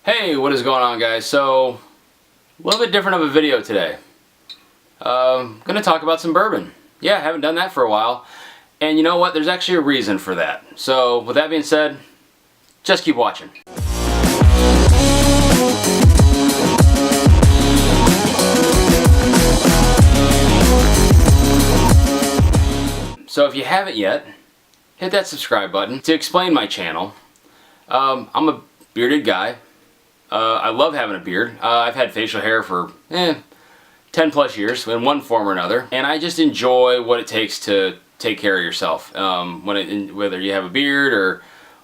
Hey, what is going on, guys? So, a little bit different of a video today. Gonna talk about some bourbon. Yeah, I haven't done that for a while. And you know what? There's actually a reason for that. So, with that being said, just keep watching. So if you haven't yet, hit that subscribe button. To explain my channel, I'm a bearded guy. I love having a beard. I've had facial hair for 10 plus years in one form or another, and I just enjoy what it takes to take care of yourself. Whether you have a beard or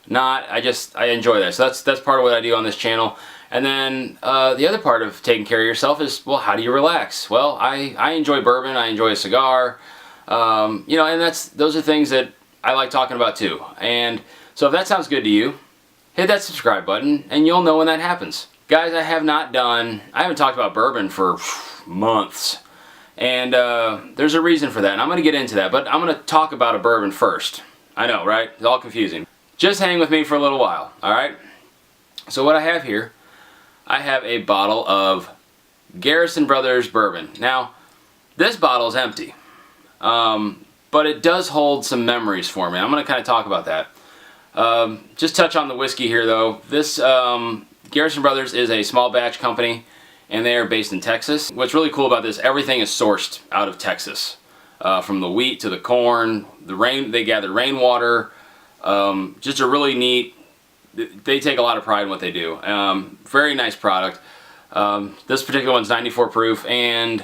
not, I enjoy that. So that's part of what I do on this channel. And then the other part of taking care of yourself is, well, how do you relax? Well, I enjoy bourbon. I enjoy a cigar. And those are things that I like talking about too. And so if that sounds good to you, hit that subscribe button and you'll know when that happens. Guys, I haven't talked about bourbon for months. And there's a reason for that, and I'm going to get into that. But I'm going to talk about a bourbon first. I know, right? It's all confusing. Just hang with me for a little while, alright? So what I have here, I have a bottle of Garrison Brothers Bourbon. Now, this bottle is empty. But it does hold some memories for me. I'm going to kind of talk about that. Just touch on the whiskey here though. This Garrison Brothers is a small batch company and they are based in Texas. What's really cool about this, everything is sourced out of Texas. From the wheat to the corn, they gather rainwater. Just a really neat, they take a lot of pride in what they do. Very nice product. This particular one's 94 proof, and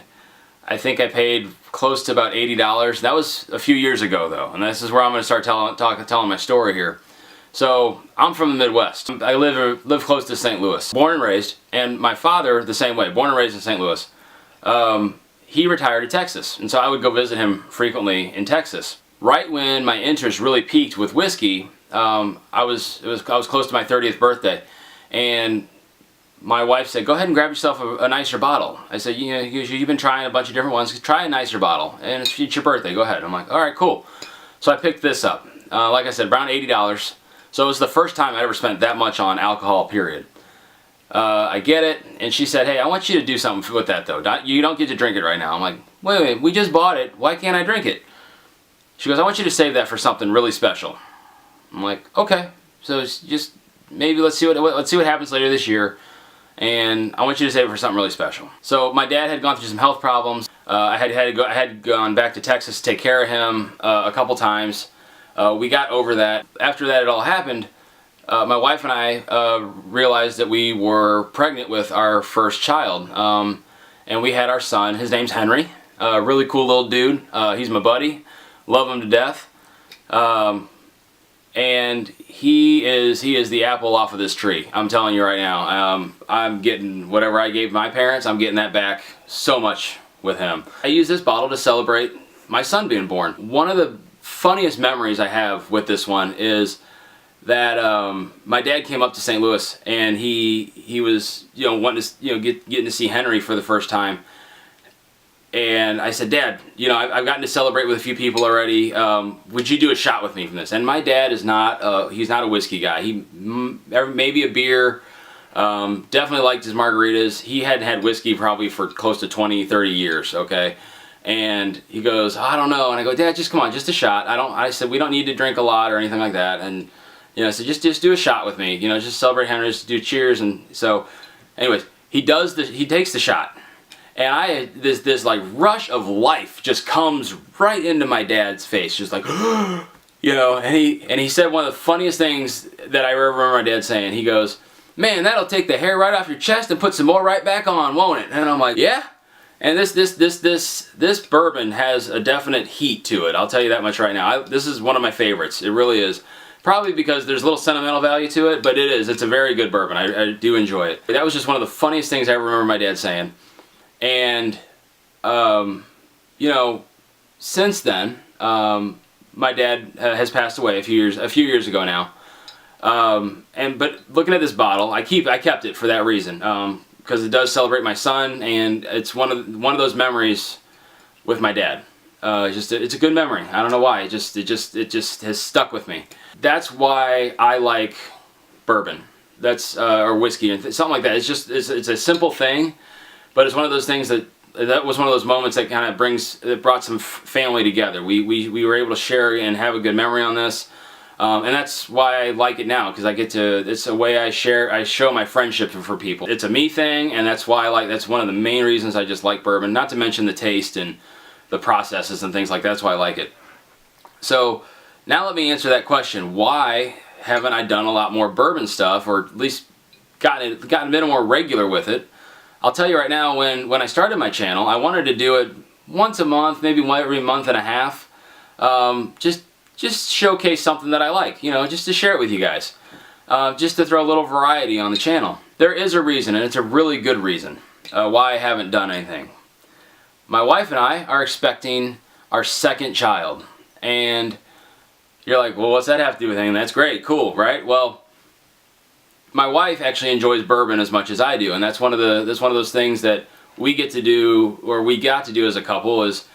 I think I paid close to about $80. That was a few years ago though, and this is where I'm going to start telling my story here. So I'm from the Midwest. I live close to St. Louis, born and raised, and my father the same way, born and raised in St. Louis. He retired to Texas, and so I would go visit him frequently in Texas. Right when my interest really peaked with whiskey, I was close to my 30th birthday, and my wife said, "Go ahead and grab yourself a nicer bottle." I said, "You've been trying a bunch of different ones. Try a nicer bottle, and it's your birthday. Go ahead." I'm like, "All right, cool." So I picked this up. Like I said, around $80. So it was the first time I ever spent that much on alcohol, period. I get it, and she said, "Hey, I want you to do something with that though. You don't get to drink it right now." I'm like, wait, we just bought it. Why can't I drink it? She goes, "I want you to save that for something really special." I'm like, "Okay." So it's just maybe let's see what happens later this year. And I want you to save it for something really special. So my dad had gone through some health problems. I had gone back to Texas to take care of him a couple times. We got over that. After that it all happened, my wife and I realized that we were pregnant with our first child. And we had our son. His name's Henry. Really cool little dude. He's my buddy. Love him to death. And he is the apple off of this tree. I'm telling you right now. I'm getting whatever I gave my parents, I'm getting that back so much with him. I use this bottle to celebrate my son being born. One of the funniest memories I have with this one is that my dad came up to St. Louis, and he was wanting to getting to see Henry for the first time. And I said, "Dad, I've gotten to celebrate with a few people already. Would you do a shot with me from this?" And my dad is he's not a whiskey guy. He maybe a beer. Definitely liked his margaritas. He hadn't had whiskey probably for close to 20, 30 years. Okay, and he goes, "I don't know." And I go, "Dad, just come on, just a shot." I said, "We don't need to drink a lot or anything like that." And so just do a shot with me. Just celebrate Henry. Just do cheers. And so, anyways, he takes the shot. And this like rush of life just comes right into my dad's face, just like, and he said one of the funniest things that I ever remember my dad saying. He goes, "Man, that'll take the hair right off your chest and put some more right back on, won't it?" And I'm like, "Yeah." And this bourbon has a definite heat to it. I'll tell you that much right now. This is one of my favorites. It really is. Probably because there's a little sentimental value to it, but it is. It's a very good bourbon. I do enjoy it. That was just one of the funniest things I ever remember my dad saying. And, since then, my dad has passed away a few years ago now. But looking at this bottle, I kept it for that reason, because it does celebrate my son, and it's one of those memories with my dad. It's a good memory. I don't know why. It just has stuck with me. That's why I like bourbon. that's or whiskey and something like that. It's just it's a simple thing, but it's one of those things that was one of those moments that kind of brought some family together. We were able to share and have a good memory on this, and that's why I like it now, because I get to. It's a way I show my friendship for people. It's a me thing, and that's why that's one of the main reasons I just like bourbon. Not to mention the taste and the processes and things like that. That's why I like it. So now let me answer that question. Why haven't I done a lot more bourbon stuff, or at least gotten a bit more regular with it? I'll tell you right now, when I started my channel, I wanted to do it once a month, maybe every month and a half. Just showcase something that I like, just to share it with you guys. Just to throw a little variety on the channel. There is a reason, and it's a really good reason, why I haven't done anything. My wife and I are expecting our second child. And you're like, well, what's that have to do with anything? That's great, cool, right? Well, my wife actually enjoys bourbon as much as I do, and that's one of those things that we get to do, or we got to do as a couple, is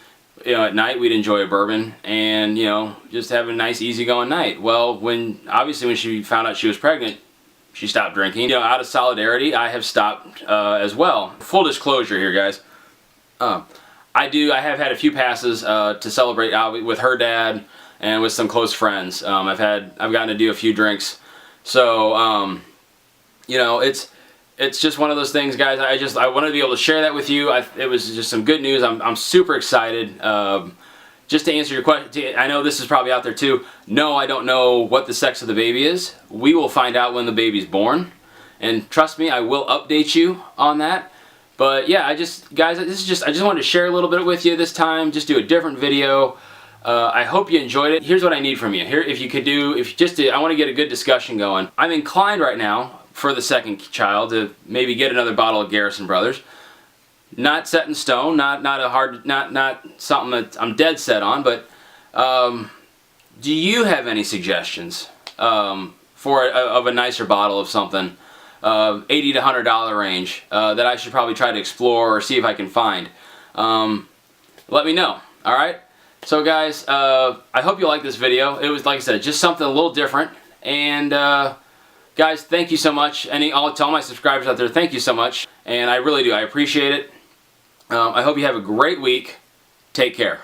at night we'd enjoy a bourbon and just have a nice easygoing night. Well, obviously when she found out she was pregnant, she stopped drinking. Out of solidarity, I have stopped as well. Full disclosure here, guys. I have had a few passes to celebrate out with her dad and with some close friends. I've gotten to do a few drinks, so it's just one of those things, guys. I wanted to be able to share that with you. It was just some good news. I'm super excited. Just to answer your question, I know this is probably out there too. No, I don't know what the sex of the baby is. We will find out when the baby's born, and trust me, I will update you on that. But yeah, I just wanted to share a little bit with you this time. Just do a different video. I hope you enjoyed it. Here's what I need from you. I want to get a good discussion going. I'm inclined right now for the second child to maybe get another bottle of Garrison Brothers. Not set in stone. Not something that I'm dead set on. But do you have any suggestions of a nicer bottle of something? $80 to $100 range that I should probably try to explore or see if I can find. Let me know. All right. So guys, I hope you like this video. It was, like I said, just something a little different. And guys, thank you so much. I'll tell my subscribers out there, thank you so much. And I really do. I appreciate it. I hope you have a great week. Take care.